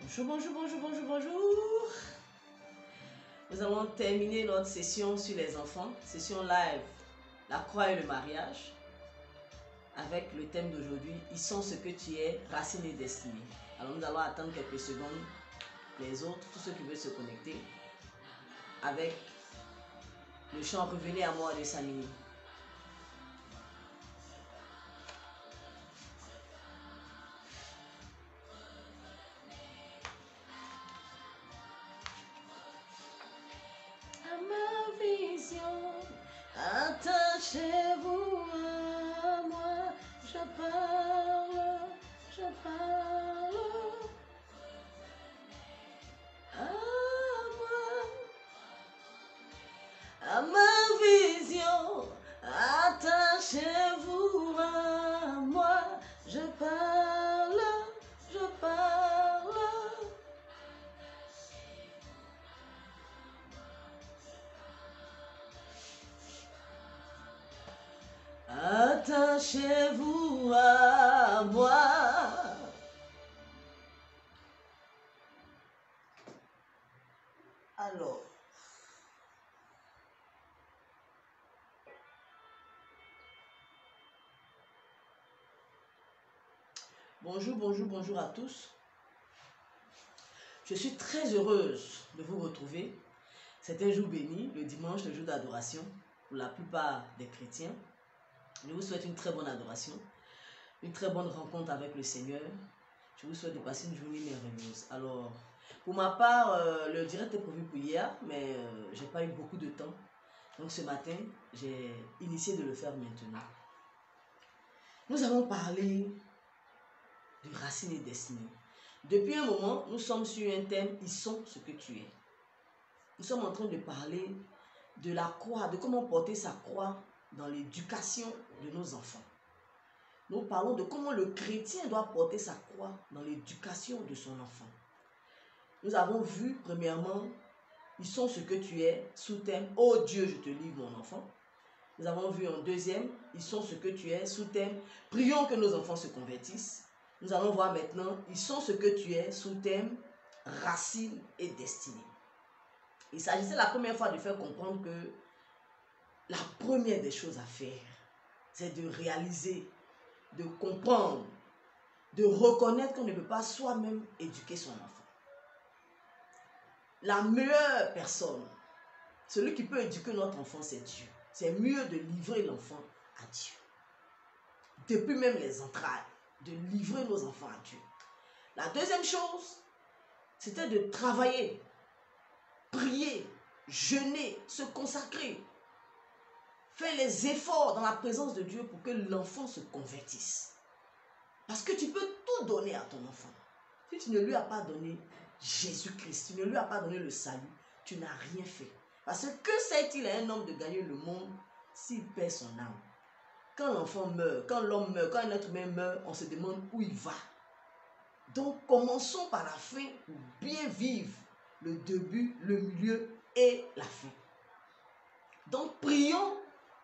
Bonjour, bonjour, bonjour, bonjour, bonjour. Nous allons terminer notre session sur les enfants, session live, la croix et le mariage, avec le thème d'aujourd'hui, ils sont ce que tu es, racine et destinée. Alors nous allons attendre quelques secondes, les autres, tous ceux qui veulent se connecter, avec le chant Revenez à moi de Samini. À ma vision, attachez-vous à moi, je parle, je parle. À ma vision, attachez-vous à moi, je parle, je parle. Attachez-vous à moi. Alors, bonjour, bonjour, bonjour à tous. Je suis très heureuse de vous retrouver. C'est un jour béni, le dimanche, le jour d'adoration, pour la plupart des chrétiens. Je vous souhaite une très bonne adoration, une très bonne rencontre avec le Seigneur. Je vous souhaite de passer une journée merveilleuse. Alors, pour ma part, le direct est prévu pour hier, mais je n'ai pas eu beaucoup de temps. Donc ce matin, j'ai initié de le faire maintenant. Nous allons parler de racines et destinée. Depuis un moment, nous sommes sur un thème, ils sont ce que tu es. Nous sommes en train de parler de la croix, de comment porter sa croix dans l'éducation de nos enfants. Nous parlons de comment le chrétien doit porter sa croix dans l'éducation de son enfant. Nous avons vu, premièrement, ils sont ce que tu es, sous thème, oh Dieu, je te livre mon enfant. Nous avons vu en deuxième, ils sont ce que tu es, sous thème, prions que nos enfants se convertissent. Nous allons voir maintenant, ils sont ce que tu es, sous thème, racine et destinée. Il s'agissait la première fois de faire comprendre que la première des choses à faire, c'est de réaliser, de comprendre, de reconnaître qu'on ne peut pas soi-même éduquer son enfant. La meilleure personne, celui qui peut éduquer notre enfant, c'est Dieu. C'est mieux de livrer l'enfant à Dieu. Depuis même les entrailles, de livrer nos enfants à Dieu. La deuxième chose, c'était de travailler, prier, jeûner, se consacrer, faire les efforts dans la présence de Dieu pour que l'enfant se convertisse. Parce que tu peux tout donner à ton enfant. Si tu ne lui as pas donné Jésus-Christ, tu ne lui as pas donné le salut, tu n'as rien fait. Parce que sert-il à un homme de gagner le monde s'il perd son âme? Quand l'enfant meurt, quand l'homme meurt, quand un être humain meurt, on se demande où il va. Donc commençons par la fin pour bien vivre le début, le milieu et la fin. Donc prions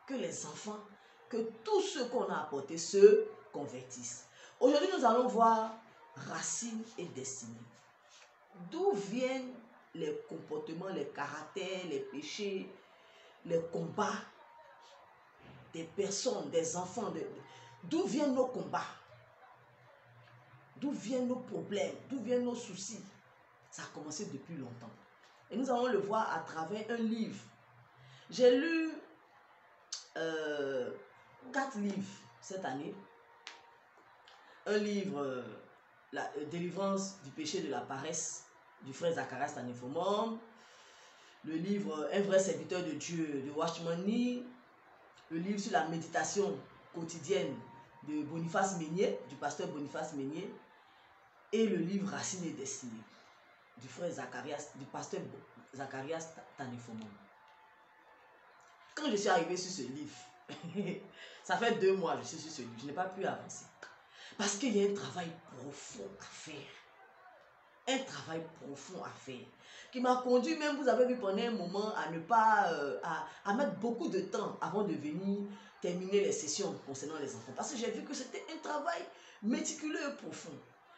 que les enfants, que tous ceux qu'on a apportés se convertissent. Aujourd'hui, nous allons voir racines et destinée. D'où viennent les comportements, les caractères, les péchés, les combats des personnes, des enfants? D'où viennent nos combats? D'où viennent nos problèmes? D'où viennent nos soucis? Ça a commencé depuis longtemps. Et nous allons le voir à travers un livre. J'ai lu 4 livres cette année. Un livre, la délivrance du péché de la paresse, du frère Zacharias Tanifomom. Le livre Un vrai serviteur de Dieu de Watchman Nee. Le livre sur la méditation quotidienne de Boniface Meunier, du pasteur Boniface Meunier. Et le livre Racine et destinée du frère Zacharias, du pasteur Zacharias Tanifomom. Quand je suis arrivé sur ce livre, ça fait 2 mois que je suis sur ce livre, je n'ai pas pu avancer. Parce qu'il y a un travail profond à faire. Un travail profond à faire. Qui m'a conduit même, vous avez vu pendant un moment, à ne pas, à mettre beaucoup de temps avant de venir terminer les sessions concernant les enfants. Parce que j'ai vu que c'était un travail méticuleux et profond.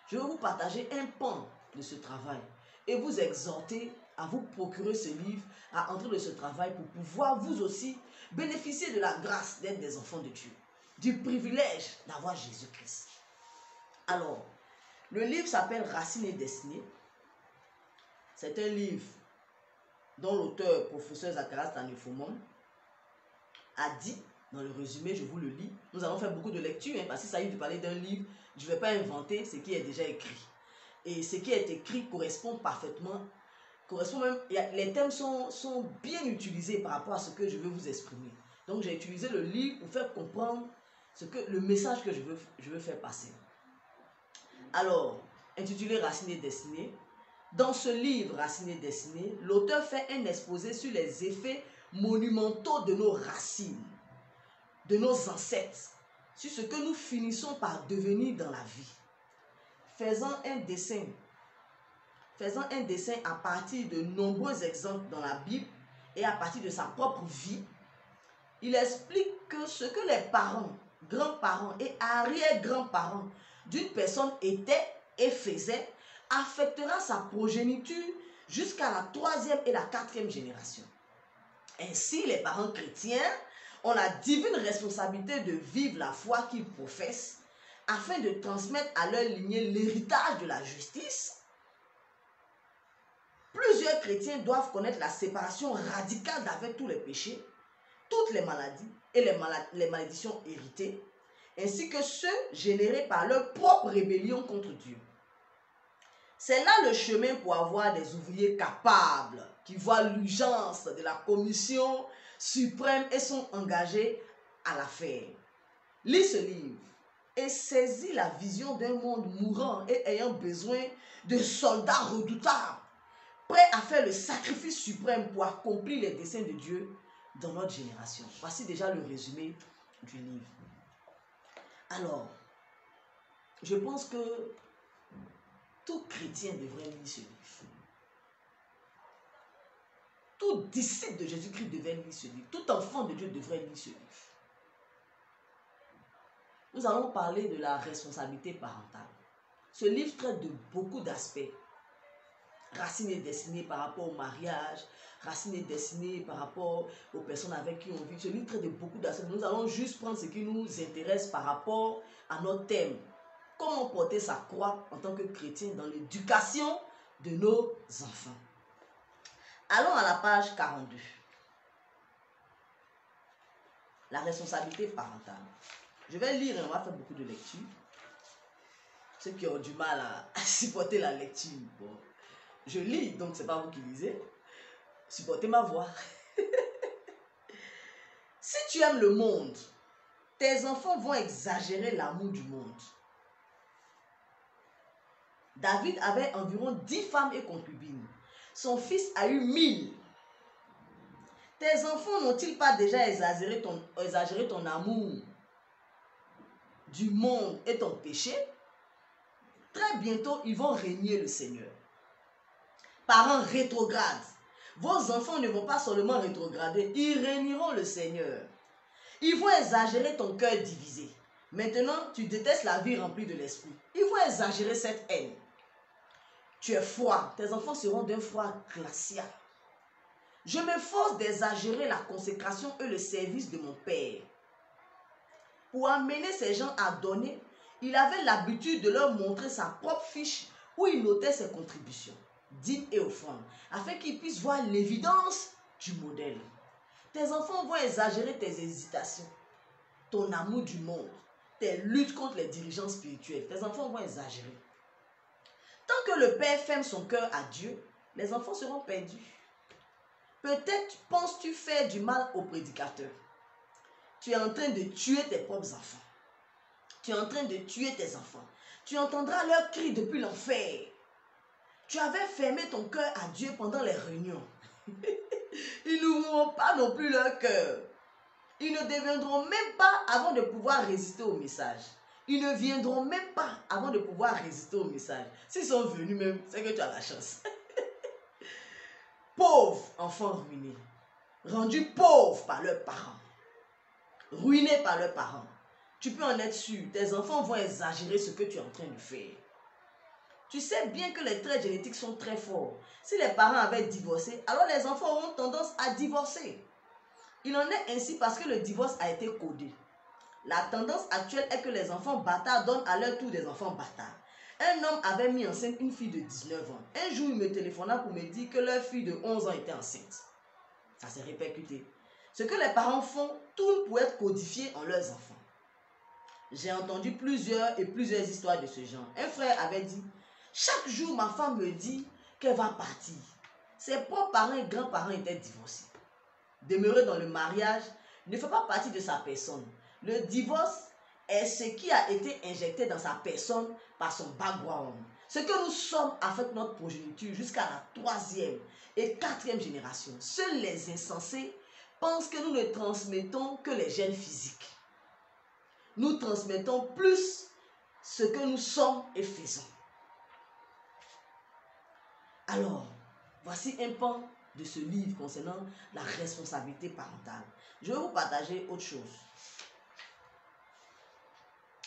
Je vais vous partager un pan de ce travail et vous exhorter à vous procurer ce livre, à entrer dans ce travail pour pouvoir vous aussi bénéficier de la grâce d'être des enfants de Dieu, du privilège d'avoir Jésus-Christ. Alors, le livre s'appelle Racines et Destinées. C'est un livre dont l'auteur, professeur Zacharias Tanefomon, a dit, dans le résumé, je vous le lis, nous allons faire beaucoup de lectures, parce qu'il s'agit de parler d'un livre, je ne vais pas inventer ce qui est déjà écrit. Et ce qui est écrit correspond parfaitement, les thèmes sont bien utilisés par rapport à ce que je veux vous exprimer. Donc j'ai utilisé le livre pour faire comprendre le message que je veux faire passer. Alors, intitulé Racines et Destinées, dans ce livre Racines et Destinées, l'auteur fait un exposé sur les effets monumentaux de nos racines, de nos ancêtres, sur ce que nous finissons par devenir dans la vie. Faisant un dessin à partir de nombreux exemples dans la Bible et à partir de sa propre vie, il explique que ce que les parents, grands-parents et arrière-grands-parents d'une personne étaient et faisaient affectera sa progéniture jusqu'à la 3e et la 4e génération. Ainsi, les parents chrétiens ont la divine responsabilité de vivre la foi qu'ils professent afin de transmettre à leur lignée l'héritage de la justice. Plusieurs chrétiens doivent connaître la séparation radicale d'avec tous les péchés, toutes les maladies et les malédictions héritées, ainsi que ceux générés par leur propre rébellion contre Dieu. C'est là le chemin pour avoir des ouvriers capables, qui voient l'urgence de la commission suprême et sont engagés à la faire. Lis ce livre et saisis la vision d'un monde mourant et ayant besoin de soldats redoutables, prêts à faire le sacrifice suprême pour accomplir les desseins de Dieu dans notre génération. Voici déjà le résumé du livre. Alors, je pense que tout chrétien devrait lire ce livre. Tout disciple de Jésus-Christ devrait lire ce livre. Tout enfant de Dieu devrait lire ce livre. Nous allons parler de la responsabilité parentale. Ce livre traite de beaucoup d'aspects. Racines et destinées par rapport au mariage, racines et destinées par rapport aux personnes avec qui on vit. Ce livre traite de beaucoup d'aspects. Nous allons juste prendre ce qui nous intéresse par rapport à notre thème. Comment porter sa croix en tant que chrétien dans l'éducation de nos enfants. Allons à la page 42. La responsabilité parentale. Je vais lire et on va faire beaucoup de lecture. Ceux qui ont du mal à supporter la lecture, bon, je lis, donc ce n'est pas vous qui lisez. Supportez ma voix. Si tu aimes le monde, tes enfants vont exagérer l'amour du monde. David avait environ 10 femmes et concubines. Son fils a eu 1000. Tes enfants n'ont-ils pas déjà exagéré ton amour du monde et ton péché? Très bientôt, ils vont régner le Seigneur. Parents rétrogrades, vos enfants ne vont pas seulement rétrograder, ils régneront le Seigneur. Ils vont exagérer ton cœur divisé. Maintenant, tu détestes la vie remplie de l'esprit. Ils vont exagérer cette haine. Tu es froid, tes enfants seront d'un froid glacial. Je m'efforce d'exagérer la consécration et le service de mon Père. Pour amener ces gens à donner, il avait l'habitude de leur montrer sa propre fiche où il notait ses contributions, dîmes et offrandes, afin qu'ils puissent voir l'évidence du modèle. Tes enfants vont exagérer tes hésitations, ton amour du monde, tes luttes contre les dirigeants spirituels. Tes enfants vont exagérer. Tant que le père ferme son cœur à Dieu, les enfants seront perdus. Peut-être penses-tu faire du mal aux prédicateurs. Tu es en train de tuer tes propres enfants. Tu es en train de tuer tes enfants. Tu entendras leurs cris depuis l'enfer. Tu avais fermé ton cœur à Dieu pendant les réunions. Ils n'ouvriront pas non plus leur cœur. Ils ne deviendront même pas avant de pouvoir résister au message. Ils ne viendront même pas avant de pouvoir résister au message. S'ils sont venus même, c'est que tu as la chance. Pauvres enfants ruinés, rendus pauvres par leurs parents, ruinés par leurs parents. Tu peux en être sûr, tes enfants vont exagérer ce que tu es en train de faire. Tu sais bien que les traits génétiques sont très forts. Si les parents avaient divorcé, alors les enfants auront tendance à divorcer. Il en est ainsi parce que le divorce a été codé. La tendance actuelle est que les enfants bâtards donnent à leur tour des enfants bâtards. Un homme avait mis enceinte une fille de 19 ans. Un jour, il me téléphona pour me dire que leur fille de 11 ans était enceinte. Ça s'est répercuté. Ce que les parents font, tout peut être codifié en leurs enfants. J'ai entendu plusieurs histoires de ce genre. Un frère avait dit, chaque jour ma femme me dit qu'elle va partir. Ses propres parents et grands-parents étaient divorcés. Demeurer dans le mariage ne fait pas partie de sa personne. Le divorce est ce qui a été injecté dans sa personne par son background. Ce que nous sommes avec notre progéniture jusqu'à la 3e et 4e génération. Seuls les insensés pensent que nous ne transmettons que les gènes physiques. Nous transmettons plus ce que nous sommes et faisons. Alors, voici un pan de ce livre concernant la responsabilité parentale. Je vais vous partager autre chose.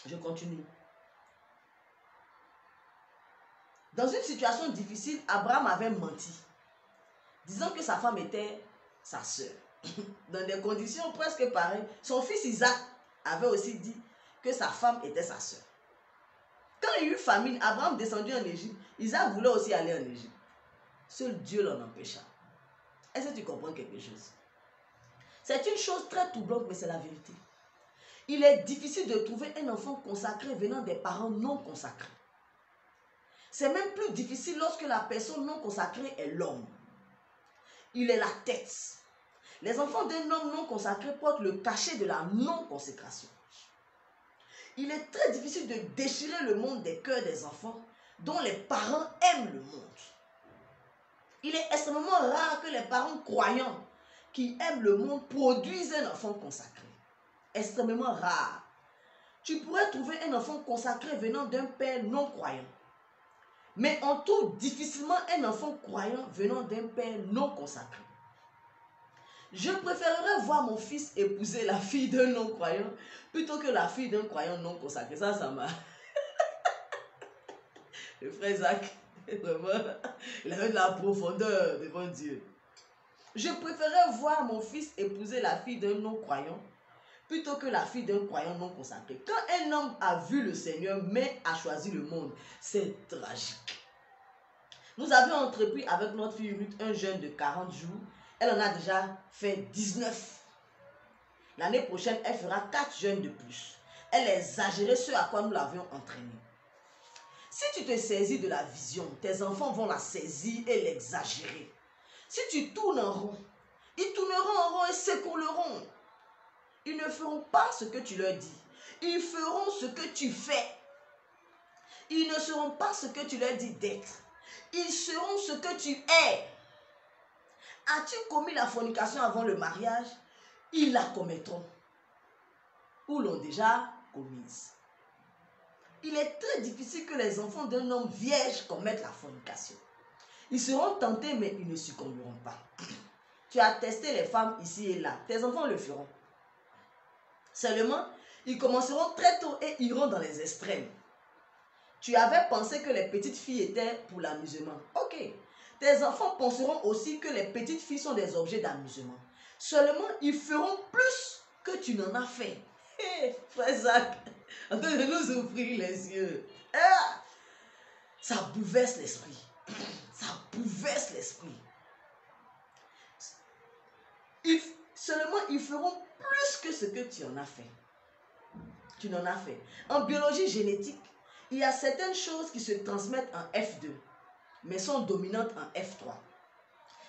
Je continue. Dans une situation difficile, Abraham avait menti, disant que sa femme était sa sœur. Dans des conditions presque pareilles, son fils Isaac avait aussi dit que sa femme était sa sœur. Quand il y a eu famine, Abraham descendu en Égypte. Isaac voulait aussi aller en Égypte. Seul Dieu l'en empêcha. Est-ce que tu comprends quelque chose? C'est une chose très troublante, mais c'est la vérité. Il est difficile de trouver un enfant consacré venant des parents non consacrés. C'est même plus difficile lorsque la personne non consacrée est l'homme. Il est la tête. Les enfants d'un homme non consacré portent le cachet de la non-consécration. Il est très difficile de déchirer le monde des cœurs des enfants dont les parents aiment le monde. Il est extrêmement rare que les parents croyants qui aiment le monde produisent un enfant consacré. Extrêmement rare. Tu pourrais trouver un enfant consacré venant d'un père non croyant. Mais on trouve difficilement un enfant croyant venant d'un père non consacré. Je préférerais voir mon fils épouser la fille d'un non-croyant plutôt que la fille d'un croyant non consacré. Ça m'a... Le frère Zach, vraiment, il avait de la profondeur devant Dieu. Je préférerais voir mon fils épouser la fille d'un non-croyant plutôt que la fille d'un croyant non consacré. Quand un homme a vu le Seigneur mais a choisi le monde, c'est tragique. Nous avions entrepris avec notre fille Ruth un jeûne de 40 jours. Elle en a déjà fait 19. L'année prochaine, elle fera 4 jeûnes de plus. Elle exagérait ce à quoi nous l'avions entraînée. Si tu te saisis de la vision, tes enfants vont la saisir et l'exagérer. Si tu tournes en rond, ils tourneront en rond et s'écrouleront. Ils ne feront pas ce que tu leur dis. Ils feront ce que tu fais. Ils ne seront pas ce que tu leur dis d'être. Ils seront ce que tu es. As-tu commis la fornication avant le mariage? Ils la commettront. Ou l'ont déjà commise. Il est très difficile que les enfants d'un homme vierge commettent la fornication. Ils seront tentés, mais ils ne succomberont pas. Tu as testé les femmes ici et là. Tes enfants le feront. Seulement, ils commenceront très tôt et iront dans les extrêmes. Tu avais pensé que les petites filles étaient pour l'amusement. Ok. Tes enfants penseront aussi que les petites filles sont des objets d'amusement. Seulement, ils feront plus que tu n'en as fait. Hé, frère Zach, en train de nous ouvrir les yeux. Ça bouleverse l'esprit. Ça bouleverse l'esprit. Seulement, ils feront plus que ce que tu en as fait. Tu n'en as fait. En biologie génétique, il y a certaines choses qui se transmettent en F2, mais sont dominantes en F3.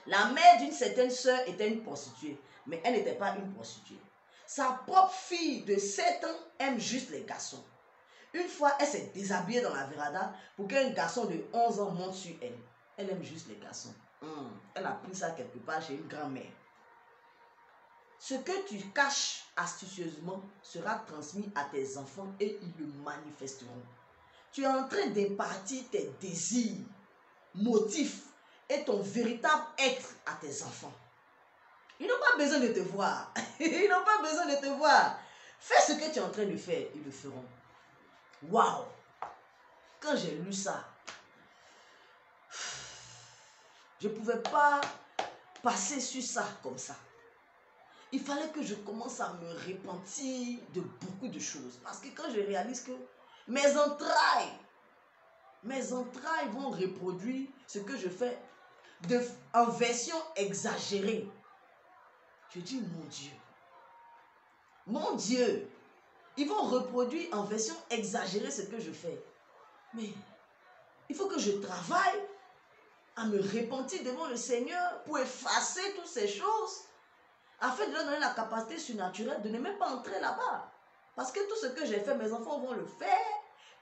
La mère d'une certaine sœur était une prostituée, mais elle n'était pas une prostituée. Sa propre fille de 7 ans aime juste les garçons. Une fois, elle s'est déshabillée dans la véranda pour qu'un garçon de 11 ans monte sur elle. Elle aime juste les garçons. Elle a pris ça quelque part chez une grand-mère. Ce que tu caches astucieusement sera transmis à tes enfants et ils le manifesteront. Tu es en train d'impartir tes désirs, motifs et ton véritable être à tes enfants. Ils n'ont pas besoin de te voir. Ils n'ont pas besoin de te voir. Fais ce que tu es en train de faire, ils le feront. Waouh! Quand j'ai lu ça, Je ne pouvais pas passer sur ça comme ça. Il fallait que je commence à me repentir de beaucoup de choses. Parce que quand je réalise que mes entrailles vont reproduire ce que je fais en version exagérée. Je dis, mon Dieu, ils vont reproduire en version exagérée ce que je fais. Mais il faut que je travaille à me repentir devant le Seigneur pour effacer toutes ces choses, afin de leur donner la capacité surnaturelle de ne même pas entrer là-bas. Parce que tout ce que j'ai fait, mes enfants vont le faire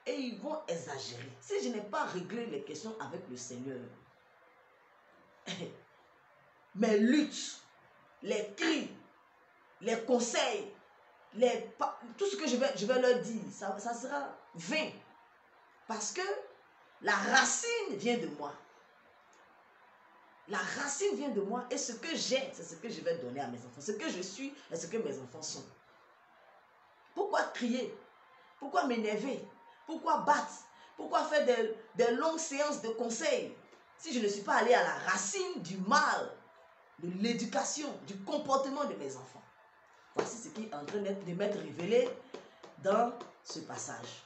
et ils vont exagérer. Si je n'ai pas réglé les questions avec le Seigneur, mes luttes, les cris, les conseils, tout ce que je vais leur dire, ça sera vain. Parce que la racine vient de moi. La racine vient de moi et ce que j'ai, c'est ce que je vais donner à mes enfants. Ce que je suis et ce que mes enfants sont. Pourquoi crier? Pourquoi m'énerver? Pourquoi battre? Pourquoi faire des longues séances de conseils si je ne suis pas allé à la racine du mal, de l'éducation, du comportement de mes enfants? Voici ce qui est en train de m'être révélé dans ce passage.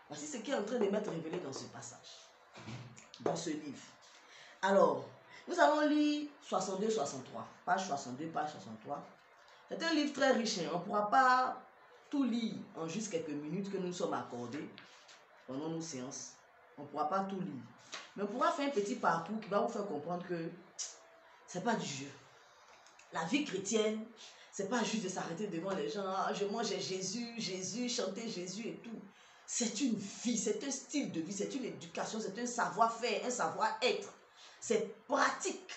Voici ce qui est en train de m'être révélé dans ce passage, dans ce livre. Alors, nous allons lire 62-63, page 62, page 63. C'est un livre très riche, on ne pourra pas tout lire en juste quelques minutes que nous sommes accordés pendant nos séances. On ne pourra pas tout lire. Mais on pourra faire un petit parcours qui va vous faire comprendre que ce n'est pas du jeu. La vie chrétienne, ce n'est pas juste de s'arrêter devant les gens. Ah, je mange Jésus, Jésus, chanter Jésus et tout. C'est une vie, c'est un style de vie, c'est une éducation, c'est un savoir-faire, un savoir-être. C'est pratique.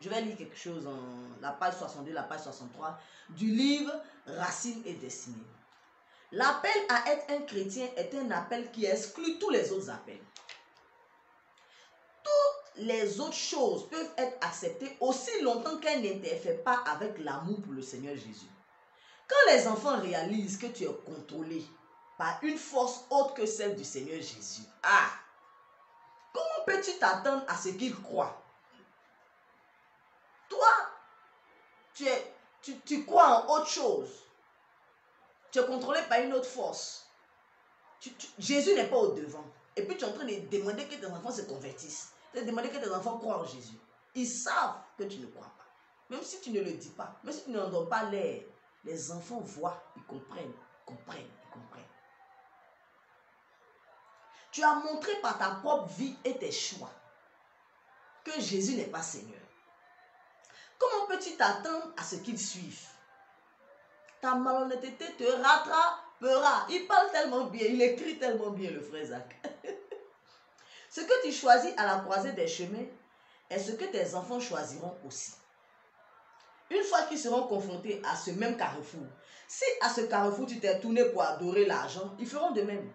Je vais lire quelque chose en la page 62, la page 63 du livre Racines et Destinées. L'appel à être un chrétien est un appel qui exclut tous les autres appels. Toutes les autres choses peuvent être acceptées aussi longtemps qu'elles n'interfèrent pas avec l'amour pour le Seigneur Jésus. Quand les enfants réalisent que tu es contrôlé par une force autre que celle du Seigneur Jésus, comment peux-tu t'attendre à ce qu'ils croient? Toi, tu crois en autre chose. Tu es contrôlé par une autre force. Jésus n'est pas au devant. Et puis tu es en train de demander que tes enfants se convertissent. Tu es demander que tes enfants croient en Jésus. Ils savent que tu ne crois pas. Même si tu ne le dis pas, même si tu n'en donnes pas l'air, les enfants voient, ils comprennent. Tu as montré par ta propre vie et tes choix que Jésus n'est pas Seigneur. Comment peux-tu t'attendre à ce qu'ils suivent? Ta malhonnêteté te rattrapera. Il parle tellement bien, il écrit tellement bien, le frère Zach. Ce que tu choisis à la croisée des chemins est ce que tes enfants choisiront aussi. Une fois qu'ils seront confrontés à ce même carrefour, si à ce carrefour tu t'es tourné pour adorer l'argent, ils feront de même.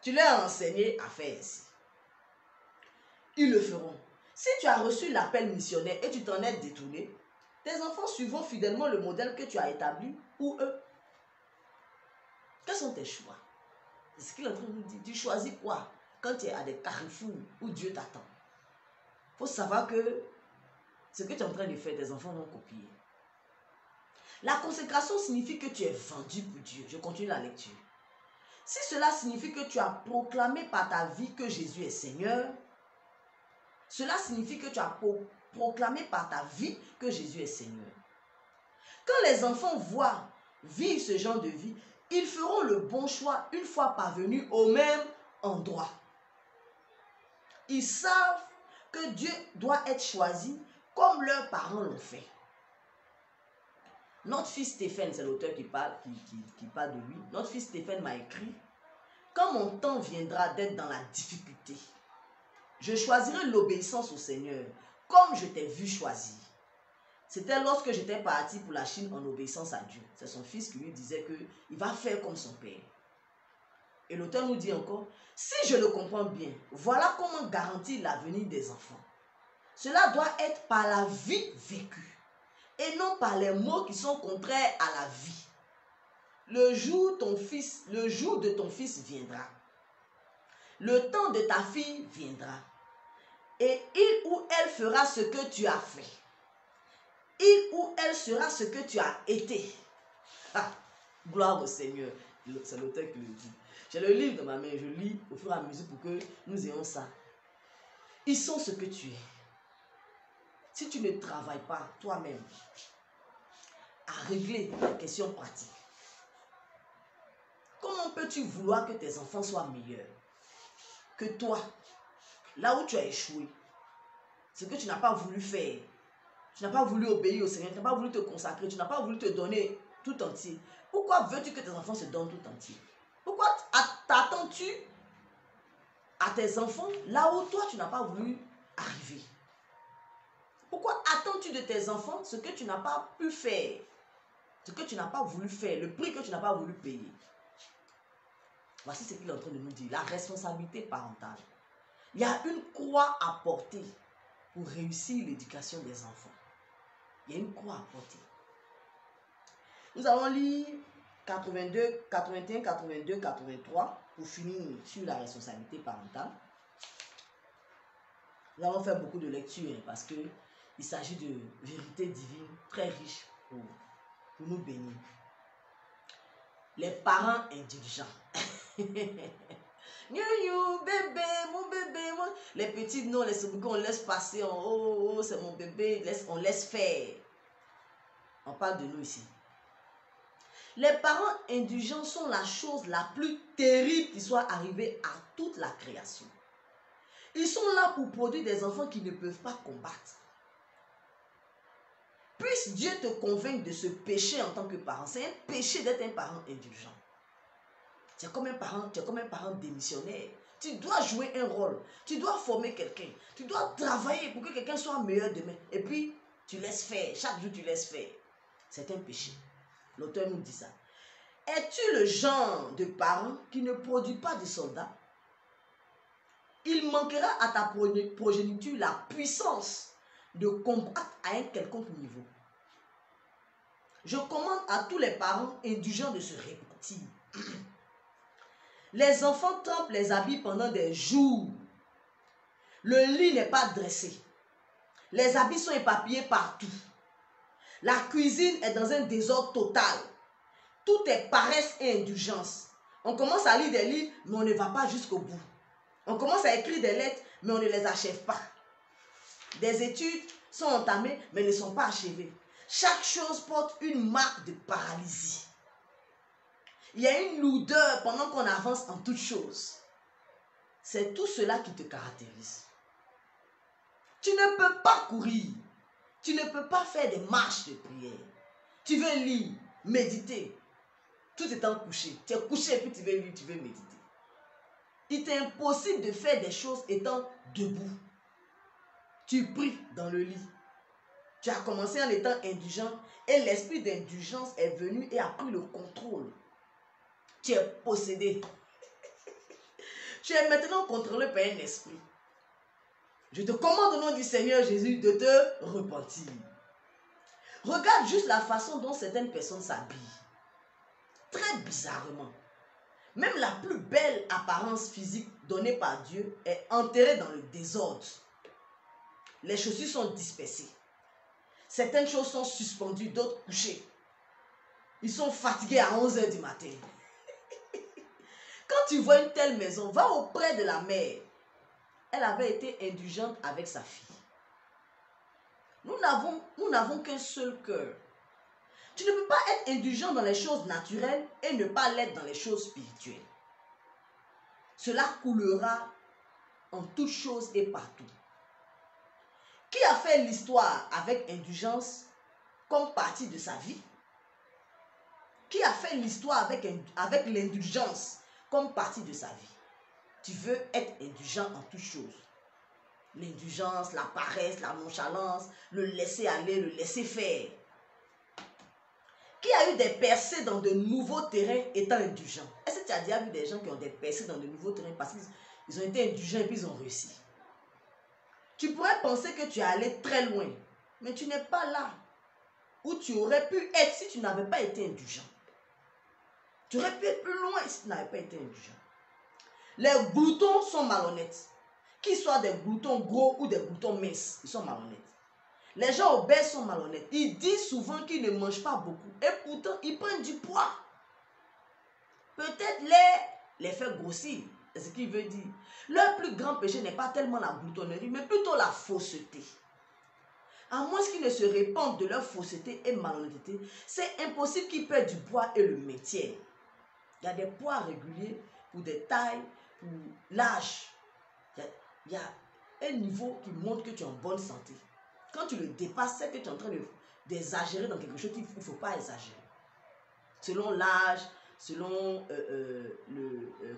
Tu leur as enseigné à faire ainsi. Ils le feront. Si tu as reçu l'appel missionnaire et tu t'en es détourné, tes enfants suivront fidèlement le modèle que tu as établi ou eux. Quels sont tes choix? C'est ce qu'il est en train de nous dire. Tu choisis quoi quand tu es à des carrefours où Dieu t'attend? Il faut savoir que ce que tu es en train de faire, tes enfants vont copier. La consécration signifie que tu es vendu pour Dieu. Je continue la lecture. Si cela signifie que tu as proclamé par ta vie que Jésus est Seigneur, cela signifie que tu as proclamé par ta vie que Jésus est Seigneur. Quand les enfants voient vivre ce genre de vie, ils feront le bon choix une fois parvenus au même endroit. Ils savent que Dieu doit être choisi comme leurs parents l'ont fait. Notre fils Stéphane, c'est l'auteur qui parle de lui. Notre fils Stéphane m'a écrit: quand mon temps viendra d'être dans la difficulté, je choisirai l'obéissance au Seigneur comme je t'ai vu choisir. C'était lorsque j'étais parti pour la Chine en obéissance à Dieu. C'est son fils qui lui disait qu'il va faire comme son père. Et l'auteur nous dit encore: si je le comprends bien, voilà comment garantir l'avenir des enfants. Cela doit être par la vie vécue et non par les mots qui sont contraires à la vie. Le jour de ton fils viendra. le temps de ta fille viendra. Et il ou elle fera ce que tu as fait. Il ou elle sera ce que tu as été. Ah, gloire au Seigneur. C'est l'auteur qui le dit. J'ai le livre dans ma main, je lis au fur et à mesure pour que nous ayons ça. Ils sont ce que tu es. Si tu ne travailles pas toi-même à régler la question pratique, comment peux-tu vouloir que tes enfants soient meilleurs que toi, là où tu as échoué, ce que tu n'as pas voulu faire, tu n'as pas voulu obéir au Seigneur, tu n'as pas voulu te consacrer, tu n'as pas voulu te donner tout entier. Pourquoi veux-tu que tes enfants se donnent tout entier? Pourquoi t'attends-tu à tes enfants là où toi tu n'as pas voulu arriver? Pourquoi attends-tu de tes enfants ce que tu n'as pas pu faire, ce que tu n'as pas voulu faire, le prix que tu n'as pas voulu payer? Voici ce qu'il est en train de nous dire, la responsabilité parentale. Il y a une croix à porter pour réussir l'éducation des enfants. Il y a une croix à porter. Nous allons lire 82, 81, 82, 83 pour finir sur la responsabilité parentale. Nous allons faire beaucoup de lectures parce qu'il s'agit de vérités divines très riches pour nous bénir. Les parents indulgents. Bébé, mon bébé, mon... Les petits, non, les soubouks, on laisse passer. Oh, c'est mon bébé, on laisse faire. On parle de nous ici. Les parents indulgents sont la chose la plus terrible qui soit arrivée à toute la création. Ils sont là pour produire des enfants qui ne peuvent pas combattre. Puisse Dieu te convaincre de ce péché en tant que parent. C'est un péché d'être un parent indulgent. Tu es comme un parent démissionnaire. Tu dois jouer un rôle. Tu dois former quelqu'un. Tu dois travailler pour que quelqu'un soit meilleur demain. Et puis, tu laisses faire. Chaque jour, tu laisses faire. C'est un péché. L'auteur nous dit ça. Es-tu le genre de parent qui ne produit pas de soldats? Il manquera à ta progéniture la puissance de combattre à un quelconque niveau. Je commande à tous les parents indulgents de se repentir. Les enfants trempent les habits pendant des jours. Le lit n'est pas dressé. Les habits sont éparpillés partout. La cuisine est dans un désordre total. Tout est paresse et indulgence. On commence à lire des livres, mais on ne va pas jusqu'au bout. On commence à écrire des lettres, mais on ne les achève pas. Des études sont entamées, mais ne sont pas achevées. Chaque chose porte une marque de paralysie. Il y a une lourdeur pendant qu'on avance en toutes choses. C'est tout cela qui te caractérise. Tu ne peux pas courir. Tu ne peux pas faire des marches de prière. Tu veux lire, méditer. Tout étant couché. Tu es couché et puis tu veux lire, tu veux méditer. Il t'est impossible de faire des choses étant debout. Tu pries dans le lit. Tu as commencé en étant indulgent et l'esprit d'indulgence est venu et a pris le contrôle. Tu es possédé. Tu es maintenant contrôlé par un esprit. Je te commande au nom du Seigneur Jésus de te repentir. Regarde juste la façon dont certaines personnes s'habillent. Très bizarrement. Même la plus belle apparence physique donnée par Dieu est enterrée dans le désordre. Les chaussures sont dispersées. Certaines choses sont suspendues, d'autres couchées. Ils sont fatigués à 11 h du matin. Quand tu vois une telle maison, va auprès de la mère. Elle avait été indulgente avec sa fille. Nous n'avons qu'un seul cœur. Tu ne peux pas être indulgent dans les choses naturelles et ne pas l'être dans les choses spirituelles. Cela coulera en toutes choses et partout. Qui a fait l'histoire avec indulgence comme partie de sa vie? Qui a fait l'histoire avec l'indulgence comme partie de sa vie? Tu veux être indulgent en toutes choses. L'indulgence, la paresse, la nonchalance, le laisser aller, le laisser faire. Qui a eu des percées dans de nouveaux terrains étant indulgent? Est-ce que tu as déjà vu des gens qui ont des percées dans de nouveaux terrains parce qu'ils ont été indulgents et puis ils ont réussi? Tu pourrais penser que tu es allé très loin, mais tu n'es pas là où tu aurais pu être si tu n'avais pas été indulgent. Tu aurais pu être plus loin si tu n'avais pas été indulgent. Les gloutons sont malhonnêtes. Qu'ils soient des gloutons gros ou des gloutons minces, ils sont malhonnêtes. Les gens obèses sont malhonnêtes. Ils disent souvent qu'ils ne mangent pas beaucoup. Et pourtant, ils prennent du poids. Peut-être les faire grossir. C'est ce qu'il veut dire. Leur plus grand péché n'est pas tellement la gloutonnerie, mais plutôt la fausseté. À moins qu'ils ne se répandent de leur fausseté et malhonnêteté, c'est impossible qu'ils perdent du poids et le maintiennent. Il y a des poids réguliers pour des tailles, pour l'âge. Il y a un niveau qui montre que tu es en bonne santé. Quand tu le dépasses, c'est que tu es en train d'exagérer dans quelque chose qu'il ne faut pas exagérer. Selon l'âge, selon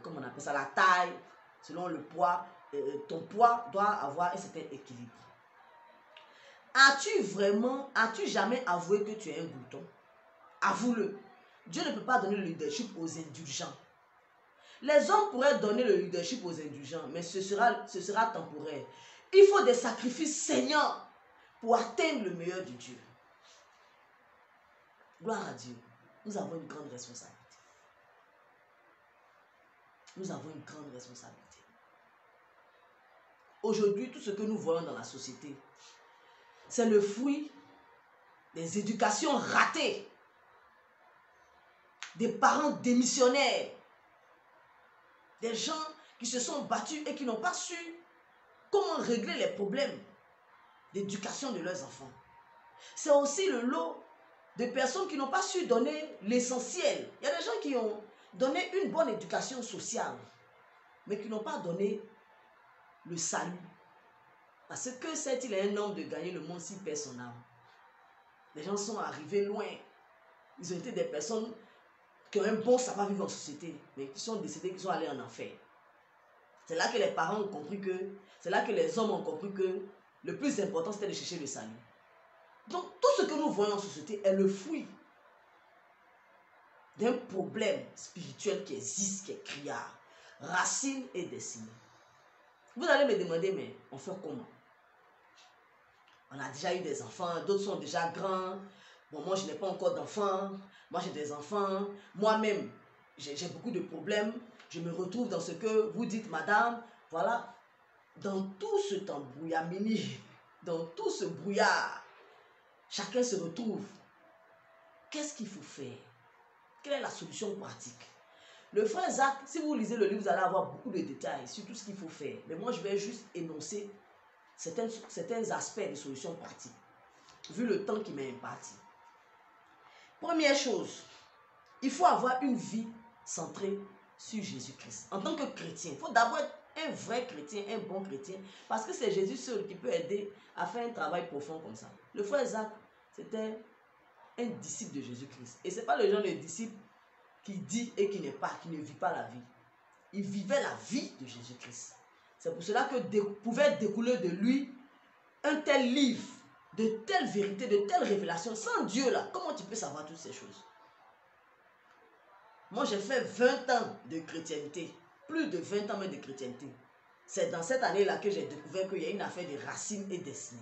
comment on appelle ça, la taille, selon le poids, ton poids doit avoir un certain équilibre. As-tu jamais avoué que tu es un glouton? Avoue-le. Dieu ne peut pas donner le leadership aux indulgents. Les hommes pourraient donner le leadership aux indulgents, mais ce sera temporaire. Il faut des sacrifices saignants pour atteindre le meilleur de Dieu. Gloire à Dieu. Nous avons une grande responsabilité. Nous avons une grande responsabilité. Aujourd'hui, tout ce que nous voyons dans la société, c'est le fruit des éducations ratées, des parents démissionnaires, des gens qui se sont battus et qui n'ont pas su comment régler les problèmes d'éducation de leurs enfants. C'est aussi le lot de personnes qui n'ont pas su donner l'essentiel. Il y a des gens qui ont donné une bonne éducation sociale, mais qui n'ont pas donné le salut. Parce que c'est-il un homme de gagner le monde s'il perd son âme? Les gens sont arrivés loin. Ils ont été des personnes qui ont un bon savoir-vivre en société, mais qui sont décédés, qui sont allés en enfer. C'est là que les parents ont compris que, c'est là que les hommes ont compris que le plus important c'était de chercher le salut. Donc tout ce que nous voyons en société est le fruit d'un problème spirituel qui existe, qui est criard, racine et destinée. Vous allez me demander, mais on fait comment? On a déjà eu des enfants, d'autres sont déjà grands. Bon, moi je n'ai pas encore d'enfants, moi j'ai des enfants, moi-même j'ai beaucoup de problèmes. Je me retrouve dans ce que vous dites, madame, voilà, dans tout ce tambouillamini, dans tout ce brouillard, chacun se retrouve. Qu'est-ce qu'il faut faire? Quelle est la solution pratique? Le frère Zach, si vous lisez le livre, vous allez avoir beaucoup de détails sur tout ce qu'il faut faire. Mais moi, je vais juste énoncer certains aspects de solutions pratiques, vu le temps qui m'est imparti. Première chose, il faut avoir une vie centrée sur Jésus-Christ. En tant que chrétien, il faut d'abord être un vrai chrétien, un bon chrétien, parce que c'est Jésus seul qui peut aider à faire un travail profond comme ça. Le frère Zach, c'était un disciple de Jésus-Christ. Et ce n'est pas le genre de disciple qui dit et qui ne vit pas la vie. Il vivait la vie de Jésus-Christ. C'est pour cela que pouvait découler de lui un tel livre, de telles vérités, de telles révélations. Sans Dieu là, comment tu peux savoir toutes ces choses? Moi j'ai fait 20 ans de chrétienté, plus de 20 ans même de chrétienté. C'est dans cette année-là que j'ai découvert qu'il y a une affaire de racines et destinée.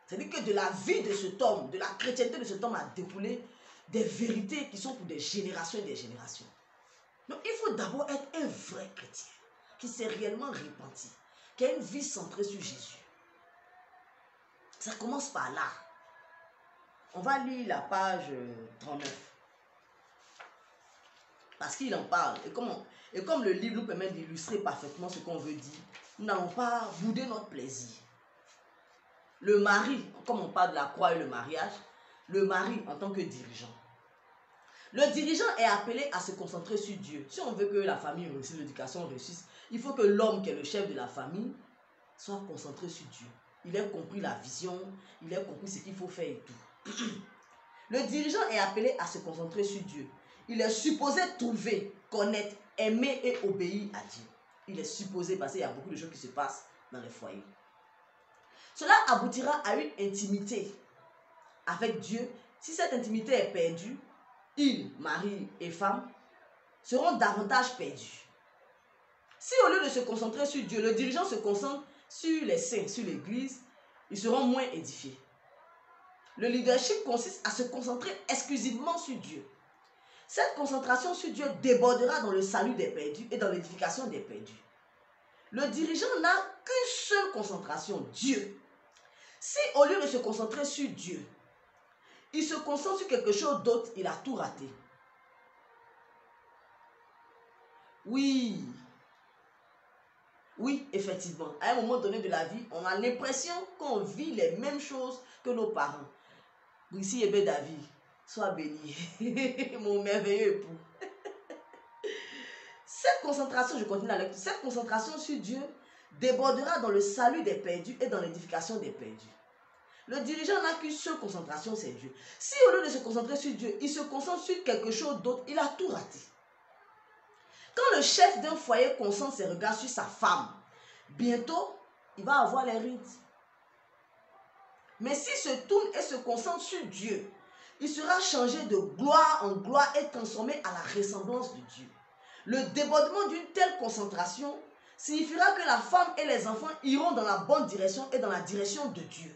C'est-à-dire que de la vie de cet homme, de la chrétienté de cet homme a découlé des vérités qui sont pour des générations et des générations. Donc il faut d'abord être un vrai chrétien qui s'est réellement repenti, qui a une vie centrée sur Jésus. Ça commence par là. On va lire la page 39. Parce qu'il en parle. Et comme le livre nous permet d'illustrer parfaitement ce qu'on veut dire, nous n'allons pas bouder notre plaisir. Le mari, comme on parle de la croix et le mariage, le mari en tant que dirigeant. Le dirigeant est appelé à se concentrer sur Dieu. Si on veut que la famille réussisse, l'éducation réussisse, il faut que l'homme qui est le chef de la famille soit concentré sur Dieu. Il a compris la vision, il a compris ce qu'il faut faire et tout. Le dirigeant est appelé à se concentrer sur Dieu. Il est supposé trouver, connaître, aimer et obéir à Dieu. Il est supposé, parce qu'il y a beaucoup de choses qui se passent dans les foyers. Cela aboutira à une intimité avec Dieu. Si cette intimité est perdue, ils, mari et femme, seront davantage perdus. Si au lieu de se concentrer sur Dieu, le dirigeant se concentre sur les saints, sur l'église, ils seront moins édifiés. Le leadership consiste à se concentrer exclusivement sur Dieu. Cette concentration sur Dieu débordera dans le salut des perdus et dans l'édification des perdus. Le dirigeant n'a qu'une seule concentration, Dieu. Si au lieu de se concentrer sur Dieu, il se concentre sur quelque chose d'autre, il a tout raté. Oui, effectivement, à un moment donné de la vie, on a l'impression qu'on vit les mêmes choses que nos parents. Ici, David, sois béni, mon merveilleux époux. Cette concentration, je continue la lecture, cette concentration sur Dieu débordera dans le salut des perdus et dans l'édification des perdus. Le dirigeant n'a qu'une seule concentration, c'est Dieu. Si au lieu de se concentrer sur Dieu, il se concentre sur quelque chose d'autre, il a tout raté. Quand le chef d'un foyer concentre ses regards sur sa femme, bientôt, il va avoir les rides. Mais s'il se tourne et se concentre sur Dieu, il sera changé de gloire en gloire et transformé à la ressemblance de Dieu. Le débordement d'une telle concentration signifiera que la femme et les enfants iront dans la bonne direction et dans la direction de Dieu.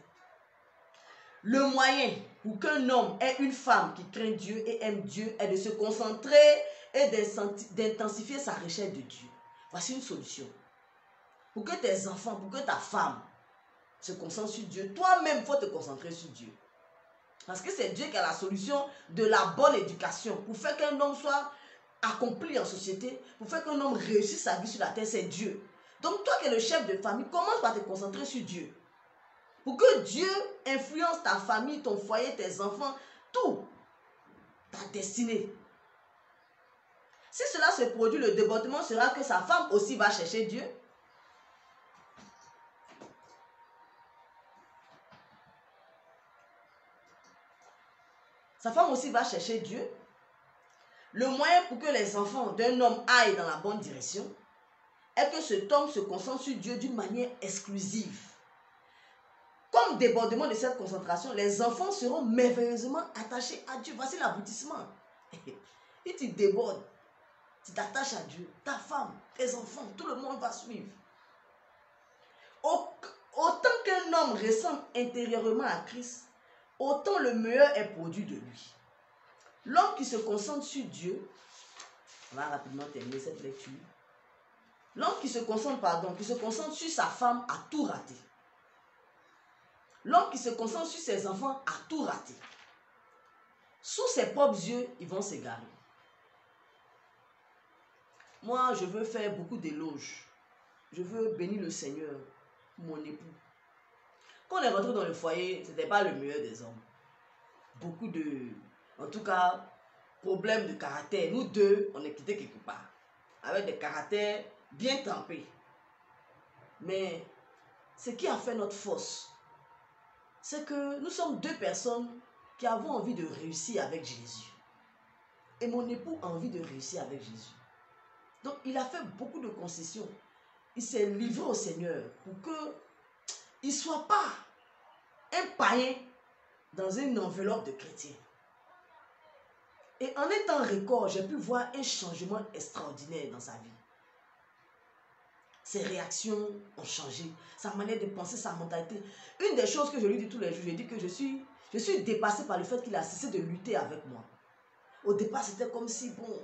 Le moyen pour qu'un homme ait une femme qui craint Dieu et aime Dieu est de se concentrer et d'intensifier sa recherche de Dieu. Voici une solution. Pour que tes enfants, pour que ta femme se concentre sur Dieu, toi-même, il faut te concentrer sur Dieu. Parce que c'est Dieu qui a la solution de la bonne éducation pour faire qu'un homme soit accompli en société, pour faire qu'un homme réussisse sa vie sur la terre, c'est Dieu. Donc toi qui es le chef de famille, commence par te concentrer sur Dieu. Pour que Dieu influence ta famille, ton foyer, tes enfants, tout, ta destinée. Si cela se produit, le débordement sera que sa femme aussi va chercher Dieu. Sa femme aussi va chercher Dieu. Le moyen pour que les enfants d'un homme aillent dans la bonne direction est que cet homme se concentre sur Dieu d'une manière exclusive. Comme débordement de cette concentration, les enfants seront merveilleusement attachés à Dieu. Voici l'aboutissement. Et tu débordes, tu t'attaches à Dieu, ta femme, tes enfants, tout le monde va suivre. Autant qu'un homme ressemble intérieurement à Christ, autant le meilleur est produit de lui. L'homme qui se concentre sur Dieu, on va rapidement terminer cette lecture. L'homme qui se concentre sur sa femme a tout raté. L'homme qui se concentre sur ses enfants a tout raté. Sous ses propres yeux, ils vont s'égarer. Moi, je veux faire beaucoup d'éloges. Je veux bénir le Seigneur, mon époux. Quand on est rentré dans le foyer, ce n'était pas le meilleur des hommes. Beaucoup de, en tout cas, problèmes de caractère. Nous deux, on est quittés quelque part. Avec des caractères bien trempés. Mais ce qui a fait notre force, c'est que nous sommes deux personnes qui avons envie de réussir avec Jésus. Et mon époux a envie de réussir avec Jésus. Donc, il a fait beaucoup de concessions. Il s'est livré au Seigneur pour qu'il ne soit pas un païen dans une enveloppe de chrétien. Et en un temps record, j'ai pu voir un changement extraordinaire dans sa vie. Ses réactions ont changé, sa manière de penser, sa mentalité. Une des choses que je lui dis tous les jours, je lui dis que je suis dépassée par le fait qu'il a cessé de lutter avec moi. Au départ, c'était comme si, bon,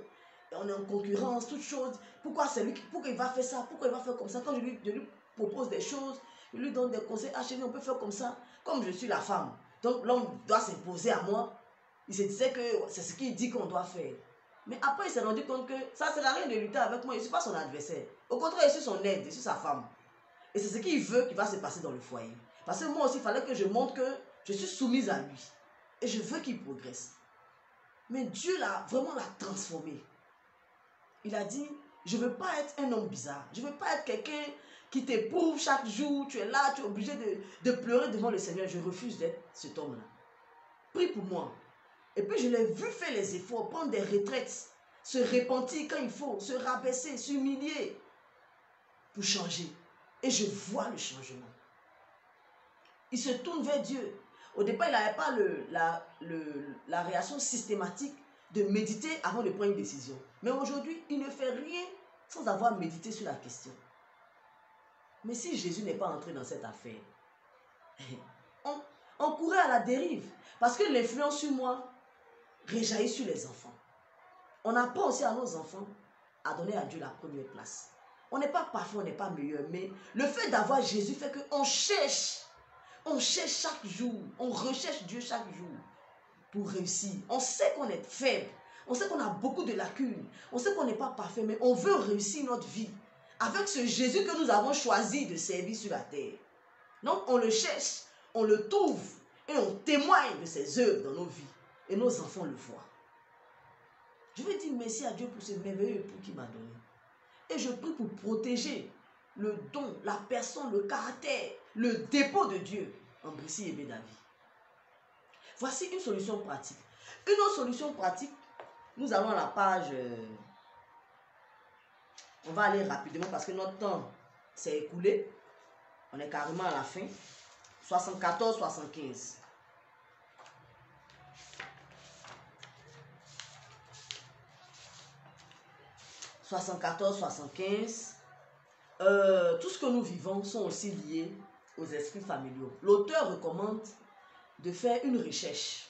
on est en concurrence, toutes choses. Pourquoi c'est lui, pourquoi il va faire ça, pourquoi il va faire comme ça. Quand je lui propose des choses, je lui donne des conseils. Ah chérie, on peut faire comme ça. Comme je suis la femme, donc l'homme doit s'imposer à moi. Il se disait que c'est ce qu'il dit qu'on doit faire. Mais après, il s'est rendu compte que ça ne sert à rien de lutter avec moi. Je ne suis pas son adversaire. Au contraire, je suis son aide, je suis sa femme. Et c'est ce qu'il veut qui va se passer dans le foyer. Parce que moi aussi, il fallait que je montre que je suis soumise à lui. Et je veux qu'il progresse. Mais Dieu vraiment l'a transformé. Il a dit, je ne veux pas être un homme bizarre. Je ne veux pas être quelqu'un qui t'éprouve chaque jour. Tu es là, tu es obligé de pleurer devant le Seigneur. Je refuse d'être cet homme-là. Prie pour moi. Et puis je l'ai vu faire les efforts, prendre des retraites, se repentir quand il faut, se rabaisser, s'humilier pour changer. Et je vois le changement. Il se tourne vers Dieu. Au départ, il n'avait pas la réaction systématique de méditer avant de prendre une décision. Mais aujourd'hui, il ne fait rien sans avoir médité sur la question. Mais si Jésus n'est pas entré dans cette affaire, on courait à la dérive. Parce que l'influence sur moi rejaillit sur les enfants. On apprend aussi à nos enfants à donner à Dieu la première place. On n'est pas parfait, on n'est pas meilleur, mais le fait d'avoir Jésus fait qu'on cherche chaque jour, on recherche Dieu chaque jour pour réussir. On sait qu'on est faible, on sait qu'on a beaucoup de lacunes, on sait qu'on n'est pas parfait, mais on veut réussir notre vie avec ce Jésus que nous avons choisi de servir sur la terre. Donc on le cherche, on le trouve et on témoigne de ses œuvres dans nos vies et nos enfants le voient. Je veux dire merci à Dieu pour ce merveilleux époux qu'il m'a donné. Et je prie pour protéger le don, la personne, le caractère, le dépôt de Dieu en Brissy et Bédavi. Voici une solution pratique. Une autre solution pratique, nous allons à la page... on va aller rapidement parce que notre temps s'est écoulé. On est carrément à la fin. 74-75. Tout ce que nous vivons sont aussi liés aux esprits familiaux. L'auteur recommande de faire une recherche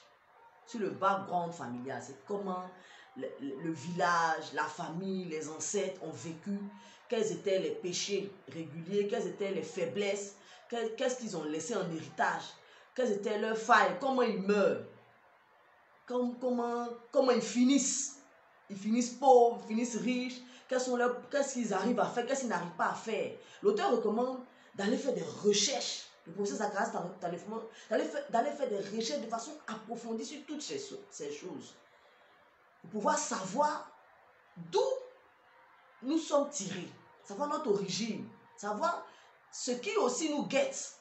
sur le background familial. C'est comment le village, la famille, les ancêtres ont vécu, quels étaient les péchés réguliers, quelles étaient les faiblesses, qu'est-ce qu'ils ont laissé en héritage, quelles étaient leurs failles, comment ils meurent, comment ils finissent. Ils finissent pauvres, ils finissent riches, qu'est-ce qu'ils arrivent à faire, qu'est-ce qu'ils n'arrivent pas à faire. L'auteur recommande d'aller faire des recherches. Le professeur Zacharias d'aller faire des recherches de façon approfondie sur toutes ces choses. Pour pouvoir savoir d'où nous sommes tirés, savoir notre origine, savoir ce qui aussi nous guette.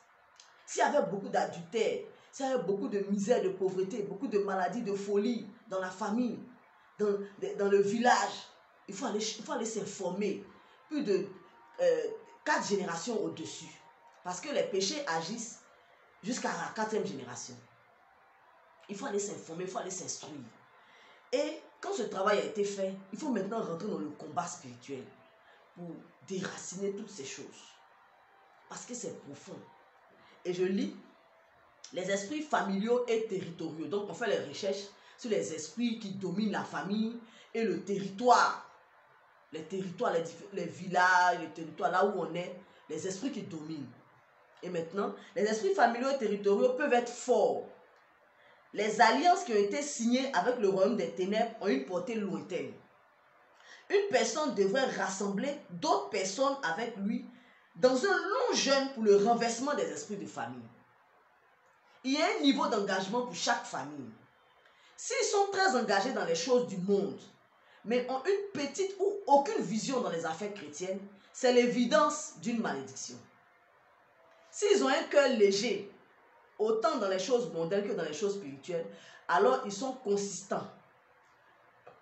S'il y avait beaucoup d'adultère, s'il y avait beaucoup de misère, de pauvreté, beaucoup de maladies, de folie dans la famille, dans le village, il faut aller s'informer. Plus de 4 générations au-dessus. Parce que les péchés agissent jusqu'à la 4e génération. Il faut aller s'informer, il faut aller s'instruire. Et quand ce travail a été fait, il faut maintenant rentrer dans le combat spirituel pour déraciner toutes ces choses. Parce que c'est profond. Et je lis les esprits familiaux et territoriaux. Donc on fait les recherches sur les esprits qui dominent la famille et le territoire. Les territoires, les villages, les territoires, là où on est, les esprits qui dominent. Et maintenant, les esprits familiaux et territoriaux peuvent être forts. Les alliances qui ont été signées avec le royaume des ténèbres ont une portée lointaine. Une personne devrait rassembler d'autres personnes avec lui dans un long jeûne pour le renversement des esprits de famille. Il y a un niveau d'engagement pour chaque famille. S'ils sont très engagés dans les choses du monde, mais ont une petite ou aucune vision dans les affaires chrétiennes, c'est l'évidence d'une malédiction. S'ils ont un cœur léger, autant dans les choses mondaines que dans les choses spirituelles, alors ils sont consistants.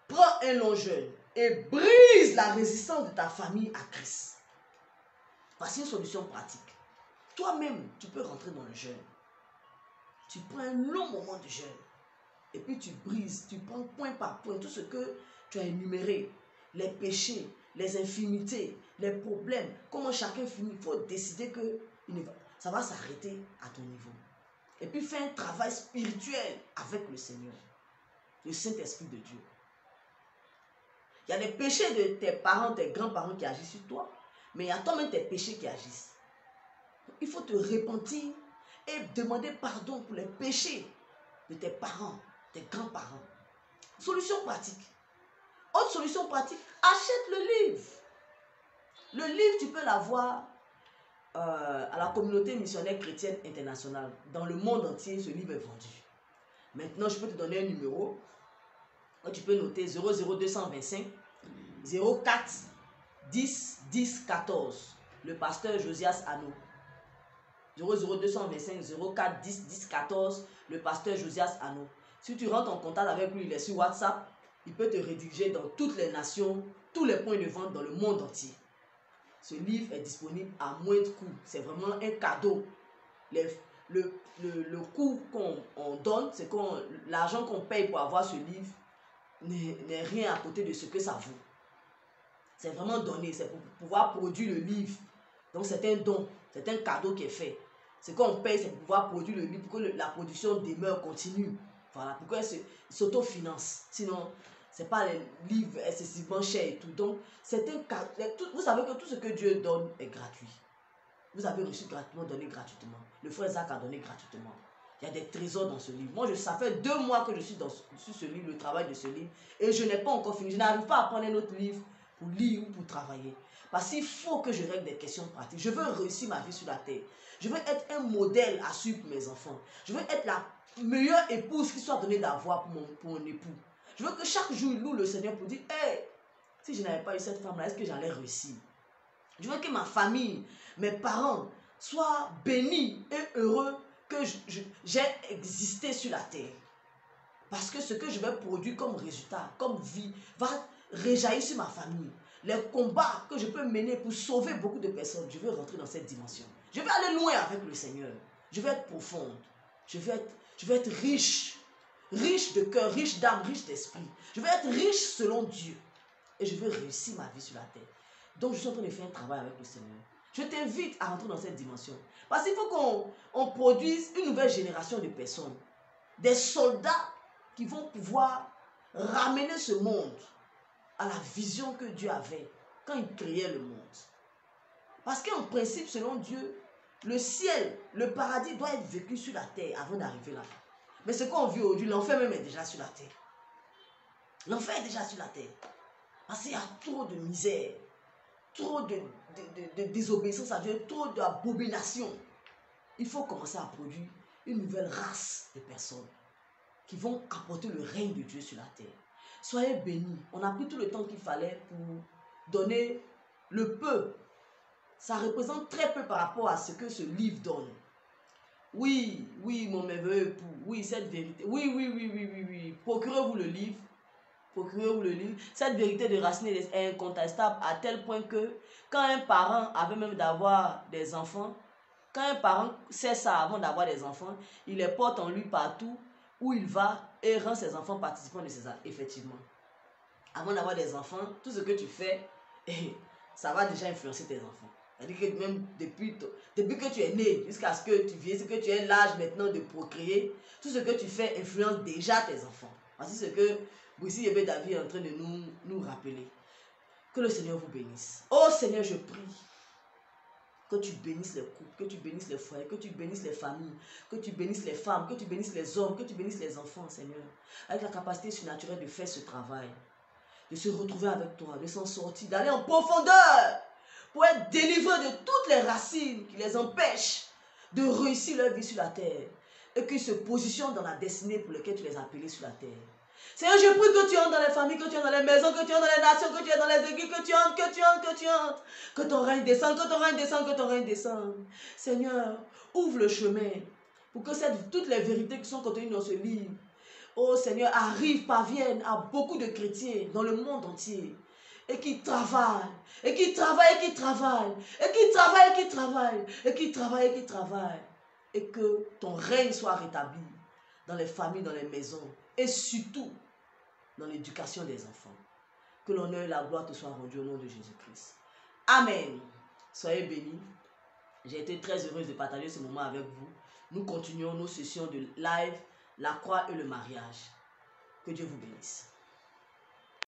Prends un long jeûne et brise la résistance de ta famille à Christ. Voici une solution pratique. Toi-même, tu peux rentrer dans le jeûne. Tu prends un long moment de jeûne. Et puis tu brises, tu prends point par point tout ce que tu as énuméré. Les péchés, les infimités, les problèmes. Comment chacun finit. Il faut décider que ça va s'arrêter à ton niveau. Et puis fais un travail spirituel avec le Seigneur. Le Saint-Esprit de Dieu. Il y a des péchés de tes parents, tes grands-parents qui agissent sur toi. Mais il y a toi-même tes péchés qui agissent. Il faut te repentir et demander pardon pour les péchés de tes parents, tes grands-parents. Solution pratique. Autre solution pratique, achète le livre. Le livre, tu peux l'avoir à la communauté missionnaire chrétienne internationale. Dans le monde entier, ce livre est vendu. Maintenant, je peux te donner un numéro. Tu peux noter 00225 04 10 10 14. Le pasteur Josias Ano. 00225 04 10 10 14. Le pasteur Josias Ano. Si tu rentres en contact avec lui, il est sur WhatsApp. Il peut te rédiger dans toutes les nations, tous les points de vente dans le monde entier. Ce livre est disponible à moindre coût. C'est vraiment un cadeau. Le coût qu'on donne, c'est l'argent qu'on paye pour avoir ce livre n'est rien à côté de ce que ça vaut. C'est vraiment donné. C'est pour pouvoir produire le livre. Donc c'est un don. C'est un cadeau qui est fait. Ce qu'on paye, c'est pour pouvoir produire le livre, pour que la production demeure continue. Voilà, pour qu'elle s'autofinance. Sinon, c'est pas les livres excessivement chers et tout. Donc, vous savez que tout ce que Dieu donne est gratuit. Vous avez reçu gratuitement, donné gratuitement. Le frère Zach a donné gratuitement. Il y a des trésors dans ce livre. Moi, ça fait 2 mois que je suis sur ce livre, le travail de ce livre, et je n'ai pas encore fini. Je n'arrive pas à prendre un autre livre pour lire ou pour travailler. Parce qu'il faut que je règle des questions pratiques. Je veux réussir ma vie sur la terre. Je veux être un modèle à suivre pour mes enfants. Je veux être la meilleure épouse qui soit donnée d'avoir pour mon époux. Je veux que chaque jour, il loue le Seigneur pour dire, hey, si je n'avais pas eu cette femme-là, est-ce que j'allais réussir? Je veux que ma famille, mes parents soient bénis et heureux que j'ai existé sur la terre. Parce que ce que je vais produire comme résultat, comme vie, va réjaillir sur ma famille. Les combats que je peux mener pour sauver beaucoup de personnes, je veux rentrer dans cette dimension. Je vais aller loin avec le Seigneur. Je vais être profonde. Je vais être riche. Riche de cœur, riche d'âme, riche d'esprit. Je vais être riche selon Dieu. Et je veux réussir ma vie sur la terre. Donc je suis en train de faire un travail avec le Seigneur. Je t'invite à rentrer dans cette dimension. Parce qu'il faut qu'on produise une nouvelle génération de personnes. Des soldats qui vont pouvoir ramener ce monde à la vision que Dieu avait quand il créait le monde. Parce qu'en principe, selon Dieu, le ciel, le paradis doit être vécu sur la terre avant d'arriver là. Mais ce qu'on vit aujourd'hui, l'enfer même est déjà sur la terre. L'enfer est déjà sur la terre. Parce qu'il y a trop de misère, trop de désobéissance à Dieu, trop d'abomination. Il faut commencer à produire une nouvelle race de personnes qui vont apporter le règne de Dieu sur la terre. Soyez bénis. On a pris tout le temps qu'il fallait pour donner le peu. Ça représente très peu par rapport à ce que ce livre donne. Oui, oui, mon merveilleux époux. Oui, cette vérité. Oui. Procurez-vous le livre. Procurez-vous le livre. Cette vérité de Racine est incontestable à tel point que quand un parent avait même d'avoir des enfants, quand un parent sait ça avant d'avoir des enfants, il les porte en lui partout où il va et rend ses enfants participants de ses actes. Effectivement. Avant d'avoir des enfants, tout ce que tu fais, ça va déjà influencer tes enfants. C'est-à-dire que même depuis que tu es né, jusqu'à ce que tu vieillisses, que tu aies l'âge maintenant de procréer, tout ce que tu fais influence déjà tes enfants. Voici ce que Boussi Yebe David est en train de nous rappeler. Que le Seigneur vous bénisse. Oh Seigneur, je prie que tu bénisses les couples, que tu bénisses les foyers, que tu bénisses les familles, que tu bénisses les femmes, que tu bénisses les hommes, que tu bénisses les enfants, Seigneur. Avec la capacité surnaturelle de faire ce travail, de se retrouver avec toi, de s'en sortir, d'aller en profondeur pour être délivré de toutes les racines qui les empêchent de réussir leur vie sur la terre et qu'ils se positionnent dans la destinée pour laquelle tu les as appelés sur la terre. Seigneur, je prie que tu entres dans les familles, que tu entres dans les maisons, que tu entres dans les nations, que tu entres dans les églises, que tu entres. Que ton règne descende, que ton règne descende, que ton règne descende. Seigneur, ouvre le chemin pour que toutes les vérités qui sont contenues dans ce livre, oh Seigneur, parviennent à beaucoup de chrétiens dans le monde entier. Et qui travaillent, et qui travaillent, et qui travaillent, et qui travaillent, et qui travaillent, et qui travaillent, et qui travaillent. Et que ton règne soit rétabli dans les familles, dans les maisons, et surtout dans l'éducation des enfants. Que l'honneur et la gloire te soient rendus au nom de Jésus-Christ. Amen. Soyez bénis. J'ai été très heureuse de partager ce moment avec vous. Nous continuons nos sessions de live, la croix et le mariage. Que Dieu vous bénisse.